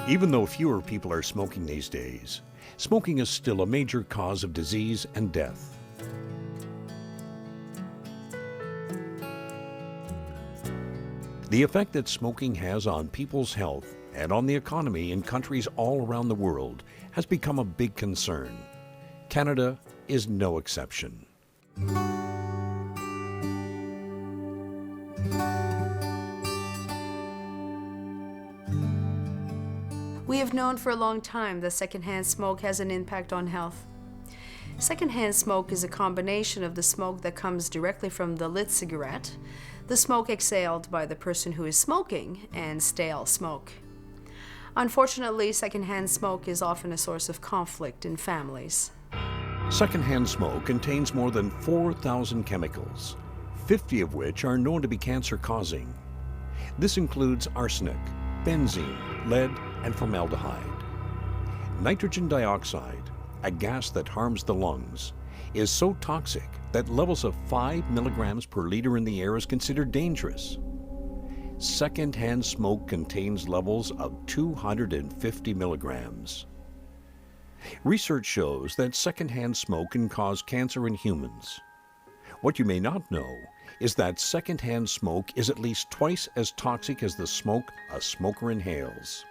Even though fewer people are smoking these days, smoking is still a major cause of disease and death. The effect that smoking has on people's health and on the economy in countries all around the world has become a big concern. Canada is no exception. We have known for a long time that secondhand smoke has an impact on health. Secondhand smoke is a combination of the smoke that comes directly from the lit cigarette, the smoke exhaled by the person who is smoking, and stale smoke. Unfortunately, secondhand smoke is often a source of conflict in families. Secondhand smoke contains more than 4,000 chemicals, 50 of which are known to be cancer-causing. This includes arsenic, benzene, lead, and formaldehyde. Nitrogen dioxide, a gas that harms the lungs, is so toxic that levels of 5 milligrams per liter in the air is considered dangerous. Secondhand smoke contains levels of 250 milligrams. Research shows that secondhand smoke can cause cancer in humans. What you may not know is that secondhand smoke is at least twice as toxic as the smoke a smoker inhales.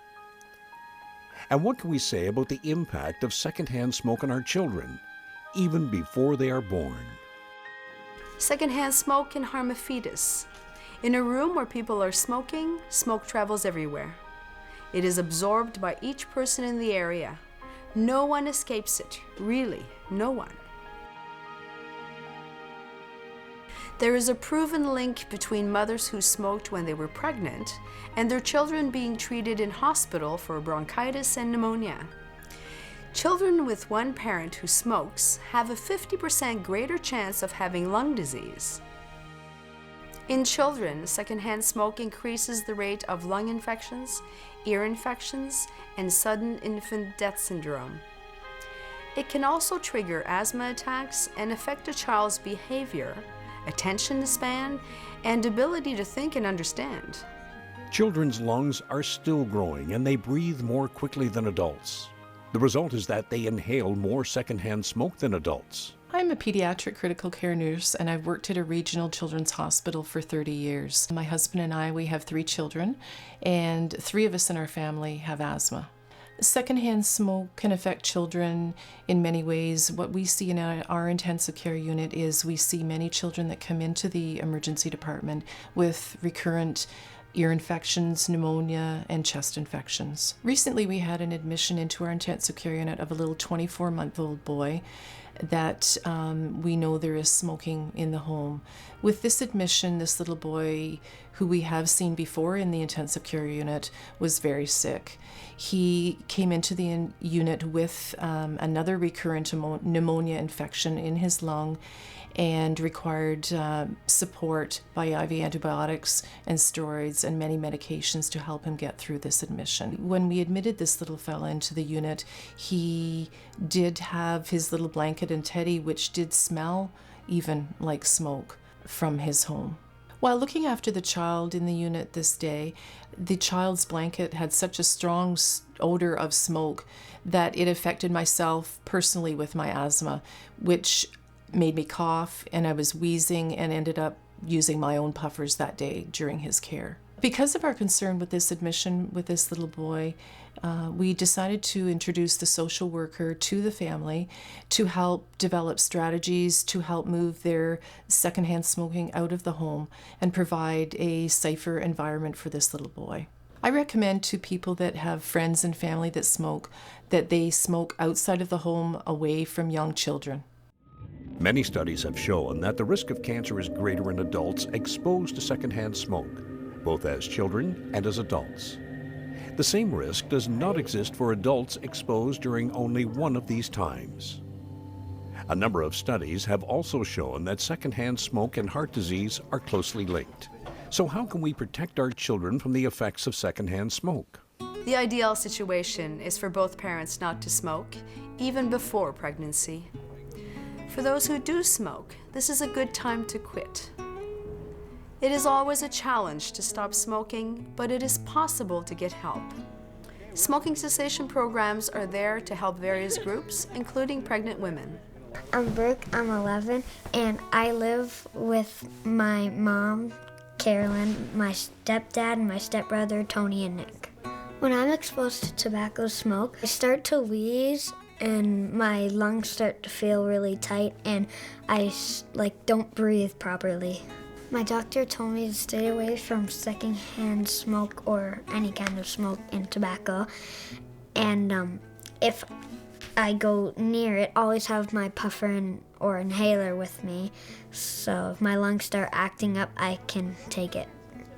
And what can we say about the impact of secondhand smoke on our children, even before they are born? Secondhand smoke can harm a fetus. In a room where people are smoking, smoke travels everywhere. It is absorbed by each person in the area. No one escapes it, really, no one. There is a proven link between mothers who smoked when they were pregnant and their children being treated in hospital for bronchitis and pneumonia. Children with one parent who smokes have a 50% greater chance of having lung disease. In children, secondhand smoke increases the rate of lung infections, ear infections, and sudden infant death syndrome. It can also trigger asthma attacks and affect a child's behavior, attention span, and ability to think and understand. Children's lungs are still growing and they breathe more quickly than adults. The result is that they inhale more secondhand smoke than adults. I'm a pediatric critical care nurse and I've worked at a regional children's hospital for 30 years. My husband and I, we have 3 children, and 3 of us in our family have asthma. Secondhand smoke can affect children in many ways. What we see in our intensive care unit is we see many children that come into the emergency department with recurrent ear infections, pneumonia, and chest infections. Recently, we had an admission into our intensive care unit of a little 24-month-old boy that we know there is smoking in the home. With this admission, this little boy, who we have seen before in the intensive care unit, was very sick. He came into the unit with another recurrent pneumonia infection in his lung and required support by IV antibiotics and steroids and many medications to help him get through this admission. When we admitted this little fella into the unit, he did have his little blanket and teddy, which did smell even like smoke from his home. While looking after the child in the unit this day, the child's blanket had such a strong odor of smoke that it affected myself personally with my asthma, which made me cough, and I was wheezing and ended up using my own puffers that day during his care. Because of our concern with this admission with this little boy, we decided to introduce the social worker to the family to help develop strategies to help move their secondhand smoking out of the home and provide a safer environment for this little boy. I recommend to people that have friends and family that smoke that they smoke outside of the home, away from young children. Many studies have shown that the risk of cancer is greater in adults exposed to secondhand smoke, both as children and as adults. The same risk does not exist for adults exposed during only one of these times. A number of studies have also shown that secondhand smoke and heart disease are closely linked. So how can we protect our children from the effects of secondhand smoke? The ideal situation is for both parents not to smoke, even before pregnancy. For those who do smoke, this is a good time to quit. It is always a challenge to stop smoking, but it is possible to get help. Smoking cessation programs are there to help various groups, including pregnant women. I'm Brooke, I'm 11, and I live with my mom, Carolyn, my stepdad, and my stepbrother, Tony and Nick. When I'm exposed to tobacco smoke, I start to wheeze and my lungs start to feel really tight and I don't breathe properly. My doctor told me to stay away from secondhand smoke or any kind of smoke in tobacco. And if I go near it, always have my puffer or inhaler with me, so if my lungs start acting up, I can take it.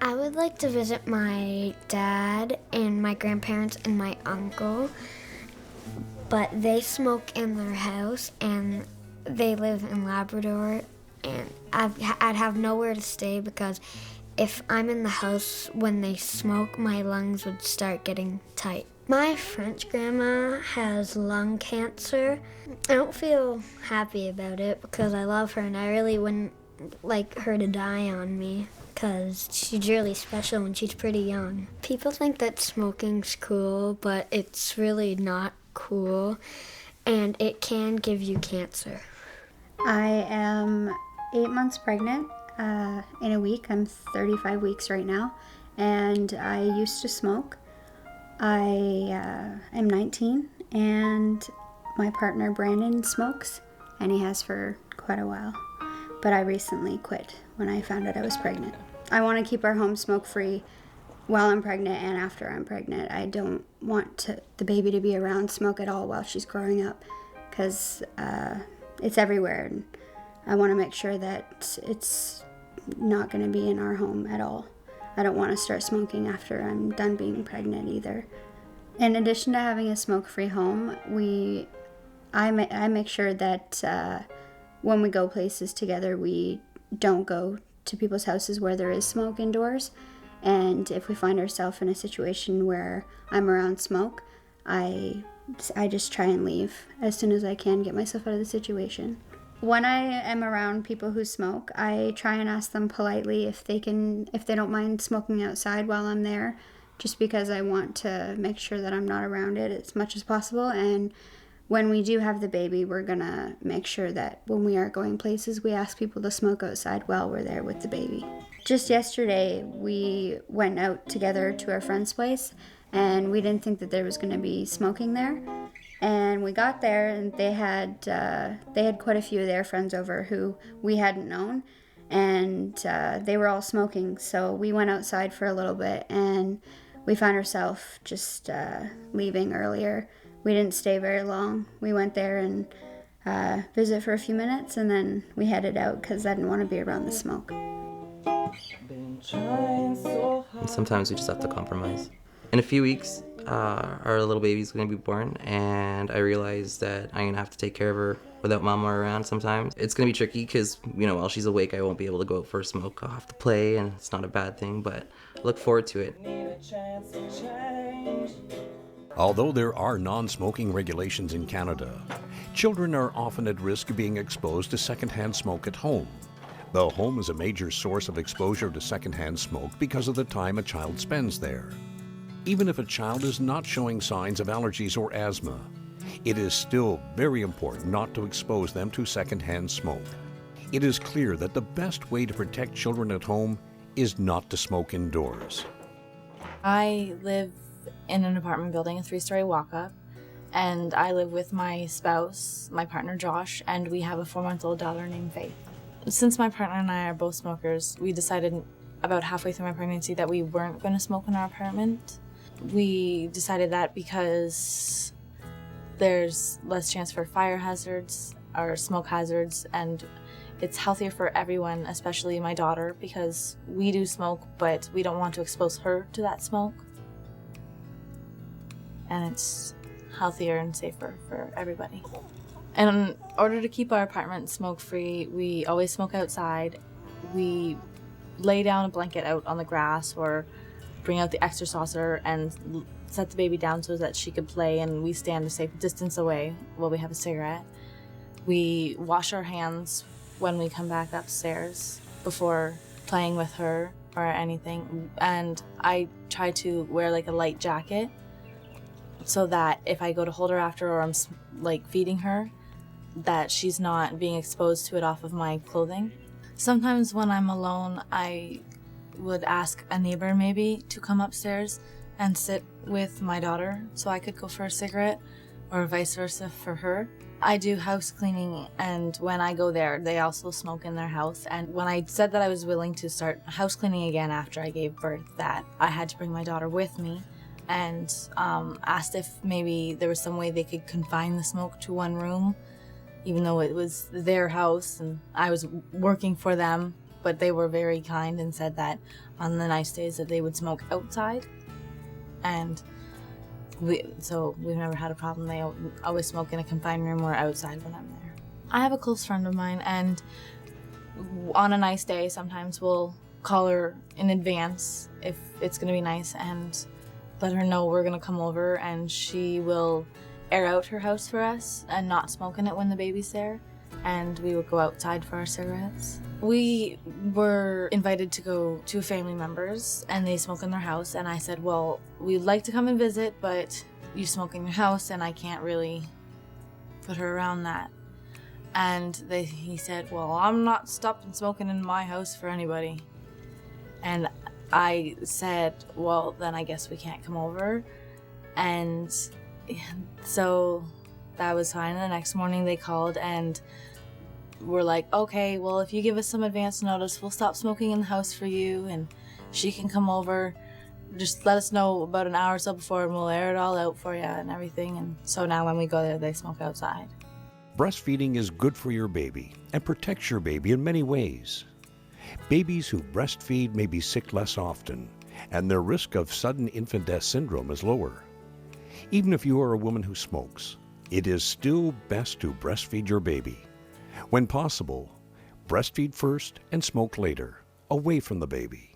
I would like to visit my dad and my grandparents and my uncle, but they smoke in their house and they live in Labrador, and I'd have nowhere to stay because if I'm in the house when they smoke, my lungs would start getting tight. My French grandma has lung cancer. I don't feel happy about it because I love her and I really wouldn't like her to die on me because she's really special and she's pretty young. People think that smoking's cool, but it's really not cool and it can give you cancer. I am 8 months pregnant in a week. I'm 35 weeks right now, and I used to smoke. I am 19, and my partner Brandon smokes, and he has for quite a while. But I recently quit when I found out I was pregnant. I want to keep our home smoke-free while I'm pregnant and after I'm pregnant. I don't want the baby to be around smoke at all while she's growing up, because it's everywhere, and I want to make sure that it's not going to be in our home at all. I don't want to start smoking after I'm done being pregnant either. In addition to having a smoke-free home, I make sure that when we go places together, we don't go to people's houses where there is smoke indoors. And if we find ourselves in a situation where I'm around smoke, I just try and leave as soon as I can, get myself out of the situation. When I am around people who smoke, I try and ask them politely if they don't mind smoking outside while I'm there, just because I want to make sure that I'm not around it as much as possible. And when we do have the baby, we're gonna make sure that when we are going places, we ask people to smoke outside while we're there with the baby. Just yesterday, we went out together to our friend's place, and we didn't think that there was gonna be smoking there. And we got there, and they had quite a few of their friends over who we hadn't known, and they were all smoking. So we went outside for a little bit, and we found ourselves just leaving earlier. We didn't stay very long. We went there and visit for a few minutes, and then we headed out because I didn't want to be around the smoke. Sometimes we just have to compromise. In a few weeks, our little baby's gonna be born, and I realized that I'm gonna have to take care of her without mama around sometimes. It's gonna be tricky because, while she's awake, I won't be able to go out for a smoke. I'll have to play, and it's not a bad thing, but I look forward to it. Although there are non-smoking regulations in Canada, children are often at risk of being exposed to secondhand smoke at home. The home is a major source of exposure to secondhand smoke because of the time a child spends there. Even if a child is not showing signs of allergies or asthma, it is still very important not to expose them to secondhand smoke. It is clear that the best way to protect children at home is not to smoke indoors. I live in an apartment building, a 3-story walk-up, and I live with my spouse, my partner Josh, and we have a 4-month-old daughter named Faith. Since my partner and I are both smokers, we decided about halfway through my pregnancy that we weren't going to smoke in our apartment. We decided that because there's less chance for fire hazards or smoke hazards, and it's healthier for everyone, especially my daughter, because we do smoke, but we don't want to expose her to that smoke. And it's healthier and safer for everybody. And in order to keep our apartment smoke-free, we always smoke outside. We lay down a blanket out on the grass or bring out the extra saucer and set the baby down so that she could play, and we stand a safe distance away while we have a cigarette. We wash our hands when we come back upstairs before playing with her or anything. And I try to wear like a light jacket so that if I go to hold her after, or I'm like feeding her, that she's not being exposed to it off of my clothing. Sometimes when I'm alone, I would ask a neighbor maybe to come upstairs and sit with my daughter so I could go for a cigarette, or vice versa for her. I do house cleaning, and when I go there, they also smoke in their house. And when I said that I was willing to start house cleaning again after I gave birth, that I had to bring my daughter with me, and asked if maybe there was some way they could confine the smoke to one room, even though it was their house and I was working for them. But they were very kind and said that on the nice days that they would smoke outside. And so we've never had a problem. They always smoke in a confined room or outside when I'm there. I have a close friend of mine, and on a nice day sometimes we'll call her in advance if it's going to be nice and let her know we're going to come over, and she will air out her house for us and not smoke in it when the baby's there, and we would go outside for our cigarettes. We were invited to go to family members, and they smoke in their house, and I said, well, we'd like to come and visit, but you smoke in your house and I can't really put her around that. And he said, well, I'm not stopping smoking in my house for anybody. And I said, well, then I guess we can't come over. And so that was fine. The next morning they called and were like, okay, well, if you give us some advance notice, we'll stop smoking in the house for you, and she can come over. Just let us know about an hour or so before, and we'll air it all out for you and everything. And so now when we go there, they smoke outside. Breastfeeding is good for your baby and protects your baby in many ways. Babies who breastfeed may be sick less often, and their risk of sudden infant death syndrome is lower. Even if you are a woman who smokes, it is still best to breastfeed your baby. When possible, breastfeed first and smoke later, away from the baby.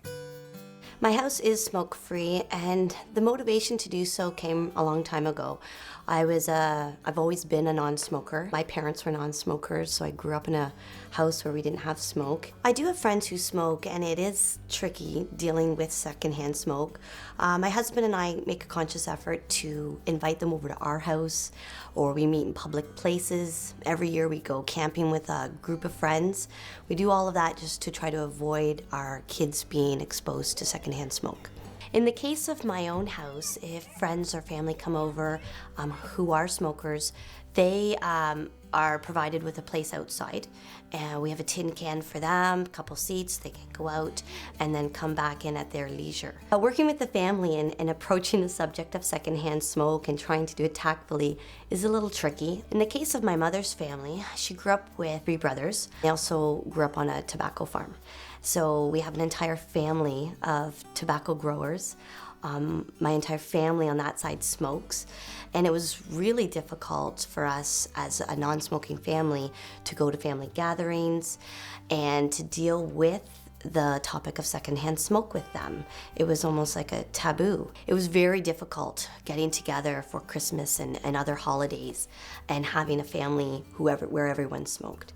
My house is smoke-free, and the motivation to do so came a long time ago. I've always been a non-smoker. My parents were non-smokers, so I grew up in a house where we didn't have smoke. I do have friends who smoke, and it is tricky dealing with secondhand smoke. My husband and I make a conscious effort to invite them over to our house, or we meet in public places. Every year we go camping with a group of friends. We do all of that just to try to avoid our kids being exposed to secondhand smoke. In the case of my own house, if friends or family come over who are smokers, they are provided with a place outside, and we have a tin can for them, a couple seats, they can go out and then come back in at their leisure. Working with the family and approaching the subject of secondhand smoke and trying to do it tactfully is a little tricky. In the case of my mother's family, she grew up with 3 brothers. They also grew up on a tobacco farm. So we have an entire family of tobacco growers. My entire family on that side smokes, and it was really difficult for us as a non-smoking family to go to family gatherings and to deal with the topic of secondhand smoke with them. It was almost like a taboo. It was very difficult getting together for Christmas and other holidays and having a family where everyone smoked.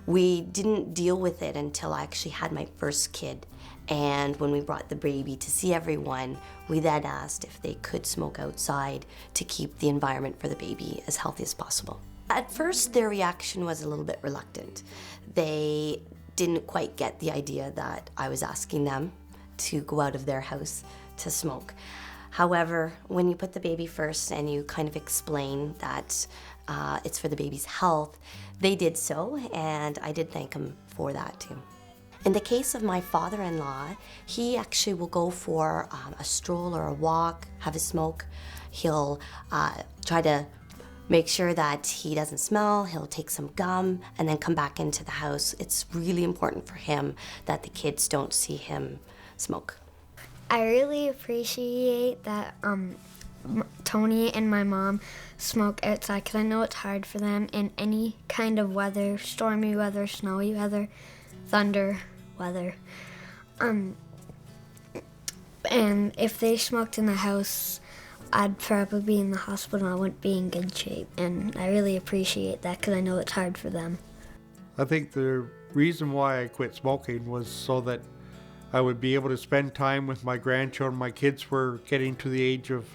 We didn't deal with it until I actually had my first kid. And when we brought the baby to see everyone, we then asked if they could smoke outside to keep the environment for the baby as healthy as possible. At first, their reaction was a little bit reluctant. They didn't quite get the idea that I was asking them to go out of their house to smoke. However, when you put the baby first and you kind of explain that it's for the baby's health, they did so, and I did thank them for that too. In the case of my father-in-law, he actually will go for a stroll or a walk, have a smoke. He'll try to make sure that he doesn't smell. He'll take some gum and then come back into the house. It's really important for him that the kids don't see him smoke. I really appreciate that Tony and my mom smoke outside, because I know it's hard for them in any kind of weather, stormy weather, snowy weather, thunder weather. And if they smoked in the house, I'd probably be in the hospital and I wouldn't be in good shape. And I really appreciate that, because I know it's hard for them. I think the reason why I quit smoking was so that I would be able to spend time with my grandchildren. My kids were getting to the age of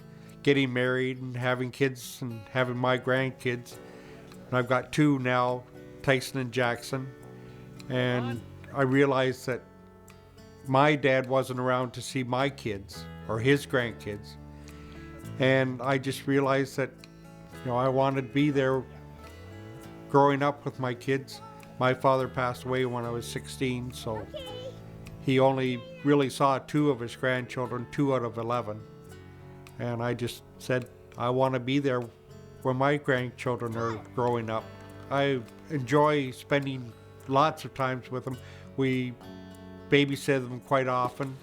getting married and having kids and having my grandkids. And I've got two now, Tyson and Jackson. And I realized that my dad wasn't around to see my kids or his grandkids. And I just realized that, I wanted to be there growing up with my kids. My father passed away when I was 16, so he only really saw two of his grandchildren, 2 out of 11. And I just said, I want to be there when my grandchildren are growing up. I enjoy spending lots of times with them. We babysit them quite often.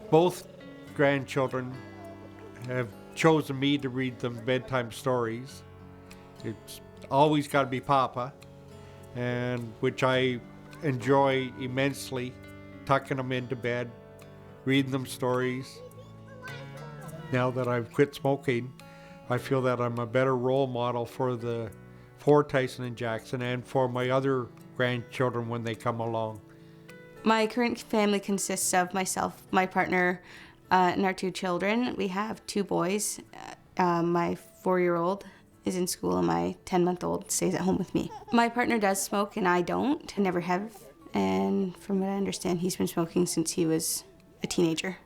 Both grandchildren have chosen me to read them bedtime stories. It's always got to be Papa, and which I enjoy immensely, tucking them into bed, reading them stories. Now that I've quit smoking, I feel that I'm a better role model for Tyson and Jackson and for my other grandchildren when they come along. My current family consists of myself, my partner, and our 2 children. We have 2 boys. My 4-year-old is in school and my 10-month-old stays at home with me. My partner does smoke and I don't. I never have. And from what I understand, he's been smoking since he was a teenager.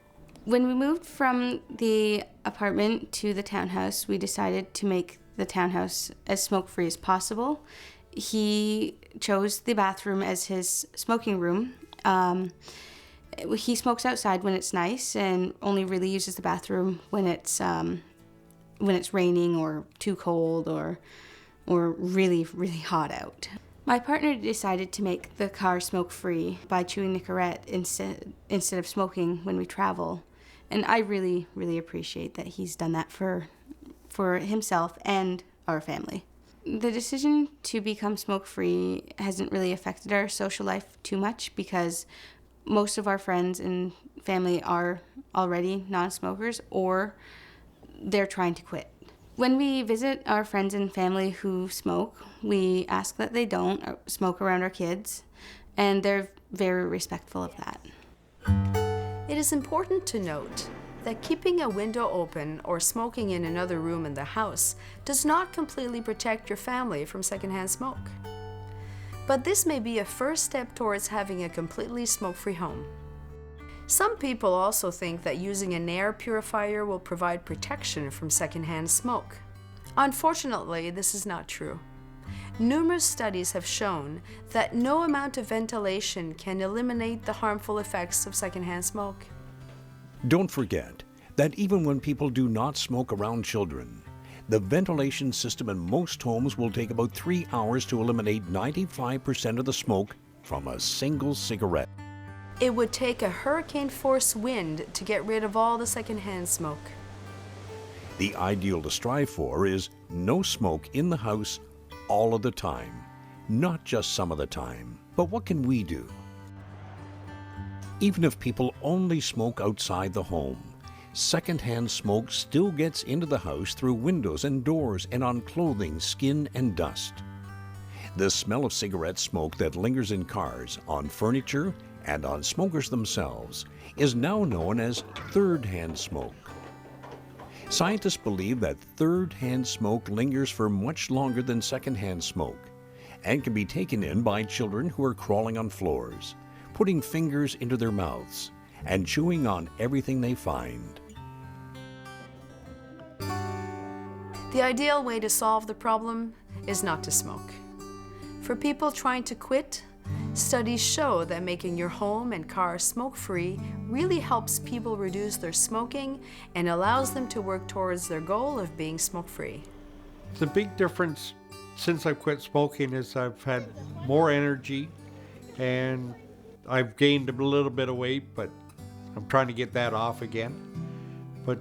When we moved from the apartment to the townhouse, we decided to make the townhouse as smoke-free as possible. He chose the bathroom as his smoking room. He smokes outside when it's nice and only really uses the bathroom when it's raining or too cold or really, really hot out. My partner decided to make the car smoke-free by chewing Nicorette instead of smoking when we travel. And I really, really appreciate that he's done that for himself and our family. The decision to become smoke-free hasn't really affected our social life too much because most of our friends and family are already non-smokers or they're trying to quit. When we visit our friends and family who smoke, we ask that they don't smoke around our kids, and they're very respectful of that. It is important to note that keeping a window open or smoking in another room in the house does not completely protect your family from secondhand smoke. But this may be a first step towards having a completely smoke-free home. Some people also think that using an air purifier will provide protection from secondhand smoke. Unfortunately, this is not true. Numerous studies have shown that no amount of ventilation can eliminate the harmful effects of secondhand smoke. Don't forget that even when people do not smoke around children, the ventilation system in most homes will take about 3 hours to eliminate 95% of the smoke from a single cigarette. It would take a hurricane-force wind to get rid of all the secondhand smoke. The ideal to strive for is no smoke in the house all of the time, not just some of the time. But what can we do? Even if people only smoke outside the home, secondhand smoke still gets into the house through windows and doors and on clothing, skin, and dust. The smell of cigarette smoke that lingers in cars, on furniture, and on smokers themselves is now known as third-hand smoke. Scientists believe that third-hand smoke lingers for much longer than second-hand smoke and can be taken in by children who are crawling on floors, putting fingers into their mouths, and chewing on everything they find. The ideal way to solve the problem is not to smoke. For people trying to quit, studies show that making your home and car smoke-free really helps people reduce their smoking and allows them to work towards their goal of being smoke-free. The big difference since I've quit smoking is I've had more energy and I've gained a little bit of weight, but I'm trying to get that off again. But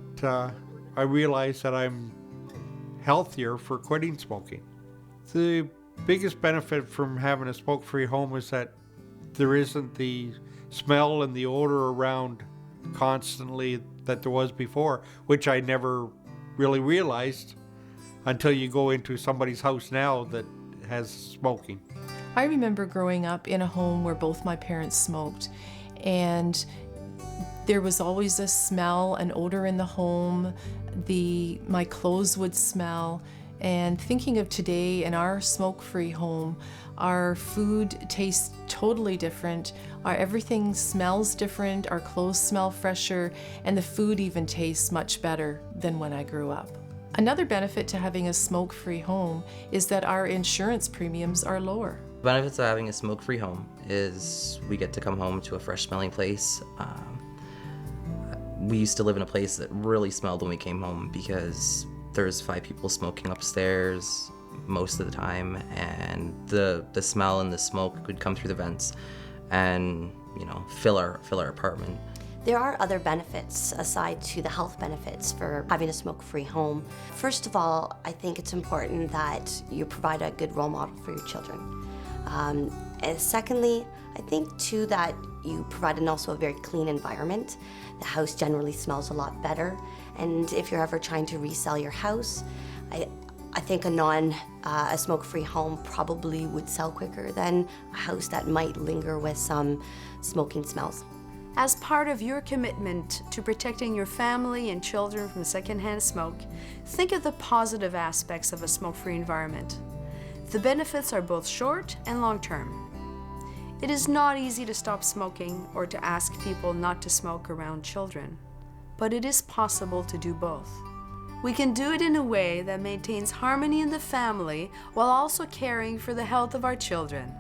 I realize that I'm healthier for quitting smoking. The biggest benefit from having a smoke-free home is that there isn't the smell and the odor around constantly that there was before, which I never really realized until you go into somebody's house now that has smoking. I remember growing up in a home where both my parents smoked, and There was always a smell, an odor in the home. My clothes would smell. And thinking of today in our smoke-free home, our food tastes totally different. Everything smells different, our clothes smell fresher, and the food even tastes much better than when I grew up. Another benefit to having a smoke-free home is that our insurance premiums are lower. The benefits of having a smoke-free home is we get to come home to a fresh-smelling place. We used to live in a place that really smelled when we came home because there's 5 people smoking upstairs most of the time, and the smell and the smoke would come through the vents and, you know, fill our apartment. There are other benefits aside to the health benefits for having a smoke-free home. First of all, I think it's important that you provide a good role model for your children. And secondly, I think too that you provide also a very clean environment. The house generally smells a lot better, and if you're ever trying to resell your house, I think a smoke-free home probably would sell quicker than a house that might linger with some smoking smells. As part of your commitment to protecting your family and children from secondhand smoke, think of the positive aspects of a smoke-free environment. The benefits are both short and long-term. It is not easy to stop smoking or to ask people not to smoke around children, but it is possible to do both. We can do it in a way that maintains harmony in the family while also caring for the health of our children.